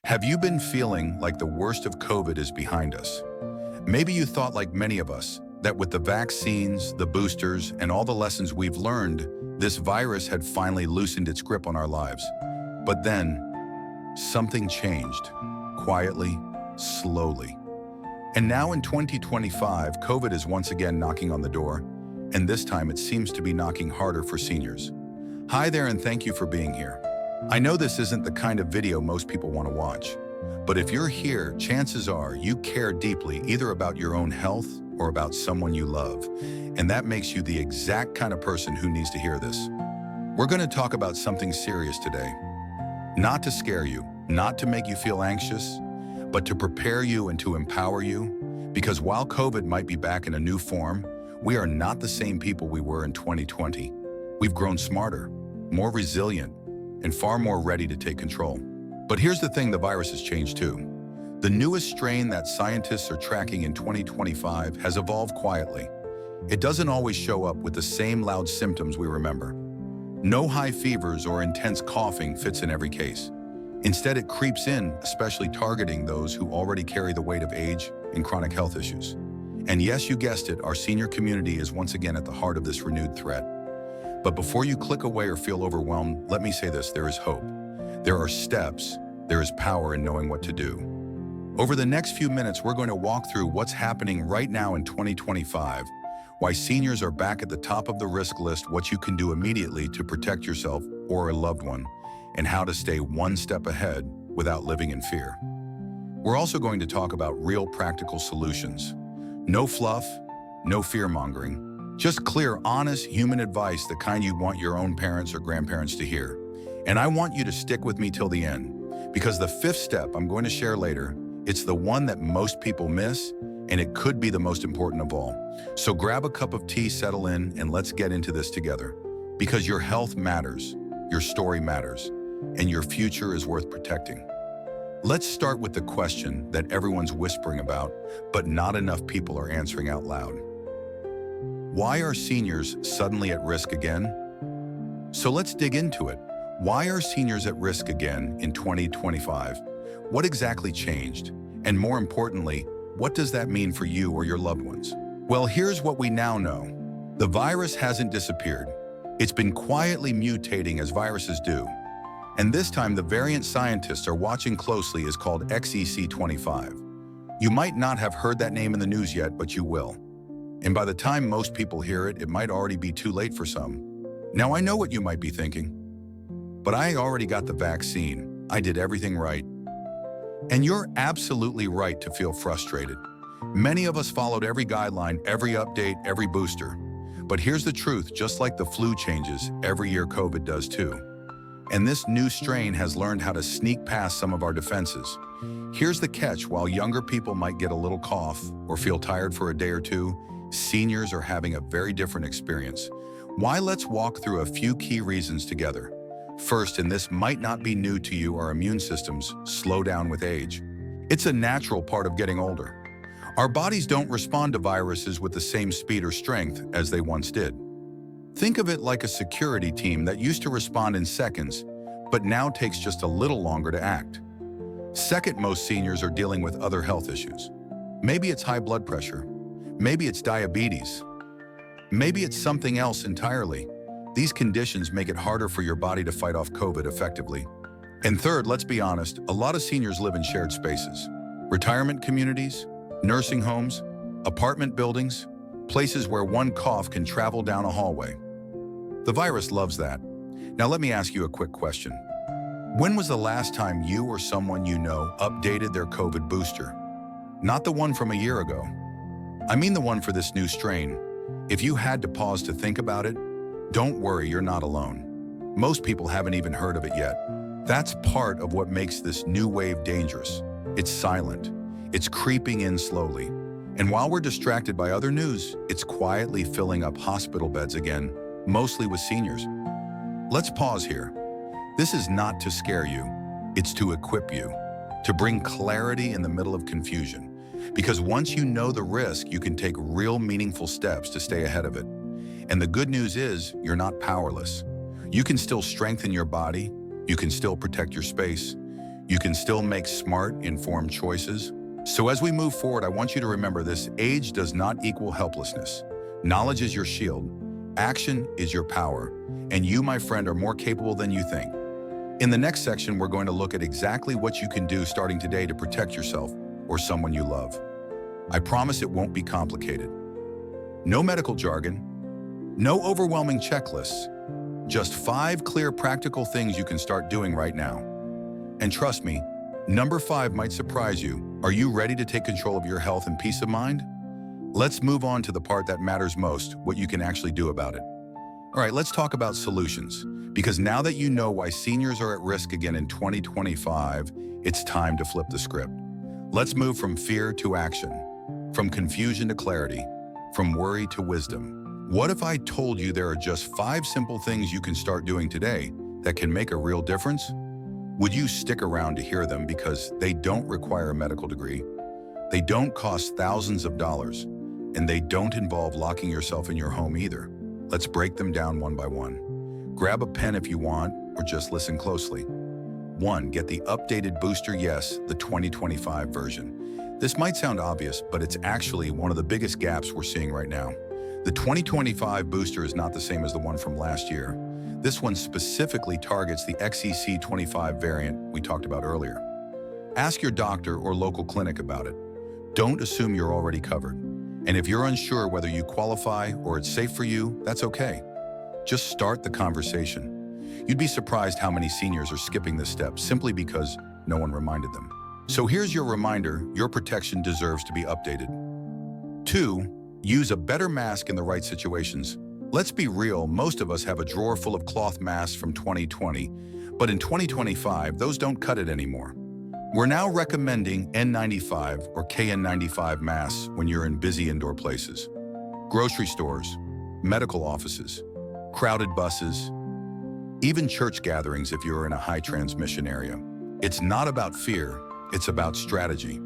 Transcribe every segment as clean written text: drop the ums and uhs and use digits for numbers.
Have you been feeling like the worst of COVID is behind us? Maybe you thought, like many of us, that with the vaccines, the boosters, and all the lessons we've learned, this virus had finally loosened its grip on our lives. But then, something changed, quietly, slowly. And now in 2025, COVID is once again knocking on the door, and this time it seems to be knocking harder for seniors. Hi there, and thank you for being here. I know this isn't the kind of video most people want to watch, but if you're here, chances are you care deeply either about your own health or about someone you love, and that makes you the exact kind of person who needs to hear this. We're going to talk about something serious today. Not to scare you, not to make you feel anxious, but to prepare you and to empower you, because while COVID might be back in a new form, we are not the same people we were in 2020. We've grown smarter, more resilient, and far more ready to take control. But here's the thing, the virus has changed too. The newest strain that scientists are tracking in 2025 has evolved quietly. It doesn't always show up with the same loud symptoms we remember. No high fevers or intense coughing fits in every case. Instead, it creeps in, especially targeting those who already carry the weight of age and chronic health issues. And yes, you guessed it, our senior community is once again at the heart of this renewed threat. But before you click away or feel overwhelmed, let me say this: there is hope. There are steps. There is power in knowing what to do. Over the next few minutes, we're going to walk through what's happening right now in 2025, why seniors are back at the top of the risk list, what you can do immediately to protect yourself or a loved one, and how to stay one step ahead without living in fear. We're also going to talk about real practical solutions. No fluff, no fear-mongering. Just clear, honest, human advice, the kind you'd want your own parents or grandparents to hear. And I want you to stick with me till the end, because the fifth step I'm going to share later, it's the one that most people miss, and it could be the most important of all. So grab a cup of tea, settle in, and let's get into this together. Because your health matters, your story matters, and your future is worth protecting. Let's start with the question that everyone's whispering about, but not enough people are answering out loud. Why are seniors suddenly at risk again? So let's dig into it. Why are seniors at risk again in 2025? What exactly changed? And more importantly, what does that mean for you or your loved ones? Well, here's what we now know. The virus hasn't disappeared. It's been quietly mutating as viruses do. And this time, the variant scientists are watching closely is called XEC25. You might not have heard that name in the news yet, but you will. And by the time most people hear it, it might already be too late for some. Now, I know what you might be thinking, but I already got the vaccine. I did everything right. And you're absolutely right to feel frustrated. Many of us followed every guideline, every update, every booster. But here's the truth: just like the flu changes, every year COVID does too. And this new strain has learned how to sneak past some of our defenses. Here's the catch: while younger people might get a little cough or feel tired for a day or two, seniors are having a very different experience. Why? Let's walk through a few key reasons together. First, and this might not be new to you, our immune systems slow down with age. It's a natural part of getting older. Our bodies don't respond to viruses with the same speed or strength as they once did. Think of it like a security team that used to respond in seconds, but now takes just a little longer to act. Second, most seniors are dealing with other health issues. Maybe it's high blood pressure. Maybe it's diabetes. Maybe it's something else entirely. These conditions make it harder for your body to fight off COVID effectively. And third, let's be honest, a lot of seniors live in shared spaces. Retirement communities, nursing homes, apartment buildings, places where one cough can travel down a hallway. The virus loves that. Now let me ask you a quick question. When was the last time you or someone you know updated their COVID booster? Not the one from a year ago. I mean the one for this new strain. If you had to pause to think about it, don't worry, you're not alone. Most people haven't even heard of it yet. That's part of what makes this new wave dangerous. It's silent. It's creeping in slowly. And while we're distracted by other news, it's quietly filling up hospital beds again, mostly with seniors. Let's pause here. This is not to scare you. It's to equip you, to bring clarity in the middle of confusion. Because once you know the risk, you can take real meaningful steps to stay ahead of it. And the good news is, you're not powerless. You can still strengthen your body, you can still protect your space, You can still make smart, informed choices. So as we move forward, I want you to remember this: age does not equal helplessness. Knowledge is your shield. Action is your power. And you, my friend, are more capable than you think. In the next section, we're going to look at exactly what you can do starting today to protect yourself or someone you love. I promise it won't be complicated. No medical jargon, no overwhelming checklists, just 5 clear practical things you can start doing right now. And trust me, number 5 might surprise you. Are you ready to take control of your health and peace of mind? Let's move on to the part that matters most, what you can actually do about it. All right, let's talk about solutions. Because now that you know why seniors are at risk again in 2025, it's time to flip the script. Let's move from fear to action, from confusion to clarity, from worry to wisdom. What if I told you there are just 5 simple things you can start doing today that can make a real difference? Would you stick around to hear them because they don't require a medical degree, they don't cost thousands of dollars, and they don't involve locking yourself in your home either? Let's break them down one by one. Grab a pen if you want, or just listen closely. 1. Get the updated Booster Yes, the 2025 version. This might sound obvious, but it's actually one of the biggest gaps we're seeing right now. The 2025 booster is not the same as the one from last year. This one specifically targets the XEC25 variant we talked about earlier. Ask your doctor or local clinic about it. Don't assume you're already covered. And if you're unsure whether you qualify or it's safe for you, that's okay. Just start the conversation. You'd be surprised how many seniors are skipping this step simply because no one reminded them. So here's your reminder: your protection deserves to be updated. 2. Use a better mask in the right situations. Let's be real, most of us have a drawer full of cloth masks from 2020, but in 2025, those don't cut it anymore. We're now recommending N95 or KN95 masks when you're in busy indoor places. Grocery stores, medical offices, crowded buses, even church gatherings if you're in a high transmission area. It's not about fear, it's about strategy.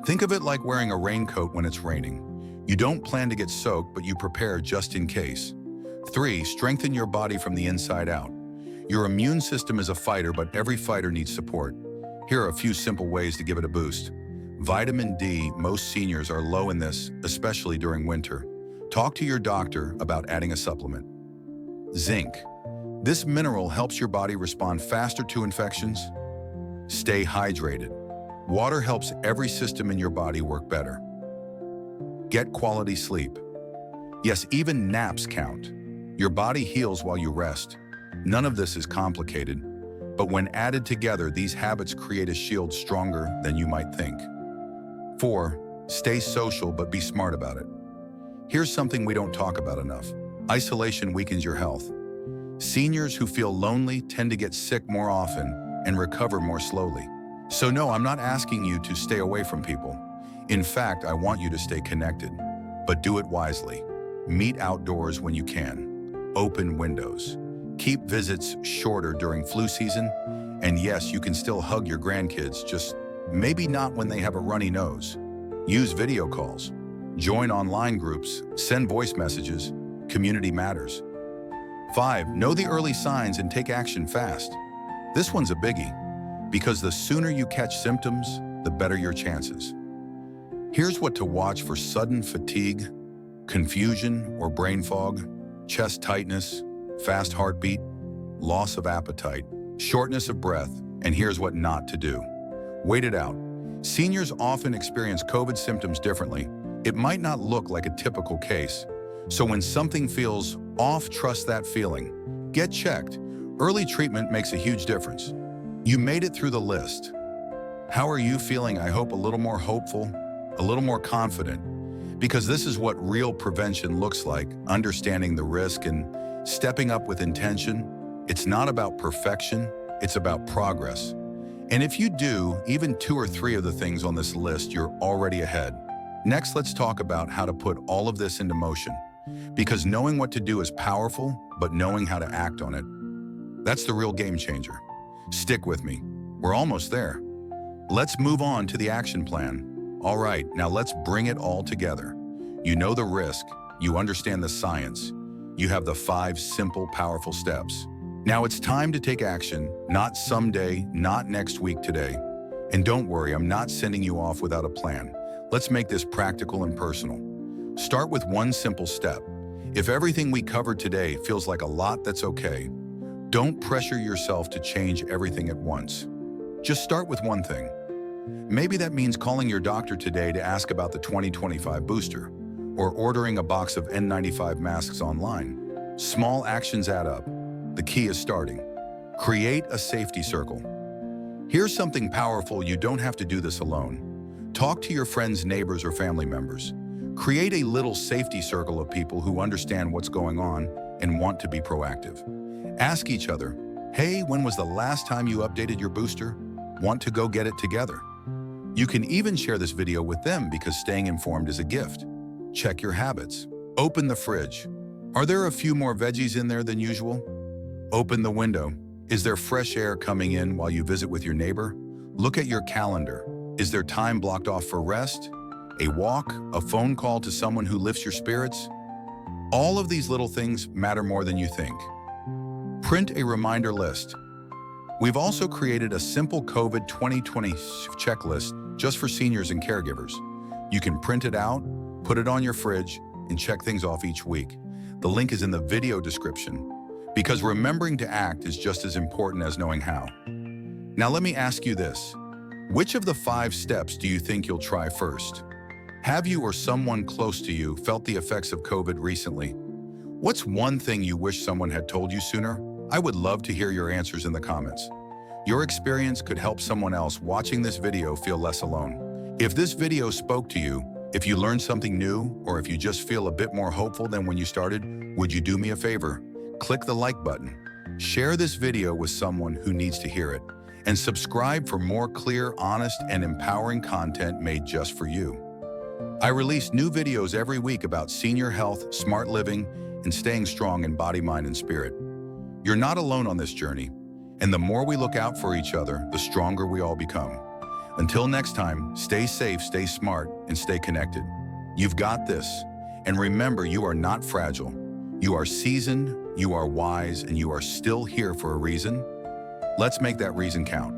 Think of it like wearing a raincoat when it's raining. You don't plan to get soaked, but you prepare just in case. 3. Strengthen your body from the inside out. Your immune system is a fighter, but every fighter needs support. Here are a few simple ways to give it a boost. Vitamin D, most seniors are low in this, especially during winter. Talk to your doctor about adding a supplement. Zinc. This mineral helps your body respond faster to infections. Stay hydrated. Water helps every system in your body work better. Get quality sleep. Yes, even naps count. Your body heals while you rest. None of this is complicated, but when added together, these habits create a shield stronger than you might think. 4. Stay social, but be smart about it. Here's something we don't talk about enough. Isolation weakens your health. Seniors who feel lonely tend to get sick more often and recover more slowly. So no, I'm not asking you to stay away from people. In fact, I want you to stay connected, but do it wisely. Meet outdoors when you can. Open windows. Keep visits shorter during flu season. And yes, you can still hug your grandkids, just maybe not when they have a runny nose. Use video calls. Join online groups. Send voice messages. Community matters. 5. Know the early signs and take action fast. This one's a biggie, because the sooner you catch symptoms, the better your chances. Here's what to watch for: sudden fatigue, confusion or brain fog, chest tightness, fast heartbeat, loss of appetite, shortness of breath, and here's what not to do. Wait it out. Seniors often experience COVID symptoms differently. It might not look like a typical case. So when something feels off, trust that feeling. Get checked. Early treatment makes a huge difference. You made it through the list. How are you feeling? I hope a little more hopeful, a little more confident, because this is what real prevention looks like: understanding the risk and stepping up with intention. It's not about perfection, it's about progress. And if you do even 2 or 3 of the things on this list, you're already ahead. Next, let's talk about how to put all of this into motion. Because knowing what to do is powerful, but knowing how to act on it, that's the real game changer. Stick with me. We're almost there. Let's move on to the action plan. All right, now let's bring it all together. You know the risk, you understand the science, you have the 5 simple, powerful steps. Now it's time to take action, not someday, not next week, today. And don't worry, I'm not sending you off without a plan. Let's make this practical and personal. Start with one simple step. If everything we covered today feels like a lot, that's okay. Don't pressure yourself to change everything at once. Just start with one thing. Maybe that means calling your doctor today to ask about the 2025 booster, or ordering a box of N95 masks online. Small actions add up. The key is starting. Create a safety circle. Here's something powerful: you don't have to do this alone. Talk to your friends, neighbors, or family members. Create a little safety circle of people who understand what's going on and want to be proactive. Ask each other, hey, when was the last time you updated your booster? Want to go get it together? You can even share this video with them because staying informed is a gift. Check your habits. Open the fridge. Are there a few more veggies in there than usual? Open the window. Is there fresh air coming in while you visit with your neighbor? Look at your calendar. Is there time blocked off for rest? A walk? A phone call to someone who lifts your spirits? All of these little things matter more than you think. Print a reminder list. We've also created a simple COVID 2020 checklist just for seniors and caregivers. You can print it out, put it on your fridge, and check things off each week. The link is in the video description, because remembering to act is just as important as knowing how. Now let me ask you this. Which of the 5 steps do you think you'll try first? Have you or someone close to you felt the effects of COVID recently? What's one thing you wish someone had told you sooner? I would love to hear your answers in the comments. Your experience could help someone else watching this video feel less alone. If this video spoke to you, if you learned something new, or if you just feel a bit more hopeful than when you started, would you do me a favor? Click the like button. Share this video with someone who needs to hear it, and subscribe for more clear, honest, and empowering content made just for you. I release new videos every week about senior health, smart living, and staying strong in body, mind, and spirit. You're not alone on this journey, and the more we look out for each other, the stronger we all become. Until next time, stay safe, stay smart, and stay connected. You've got this. And remember, you are not fragile. You are seasoned, you are wise, and you are still here for a reason. Let's make that reason count.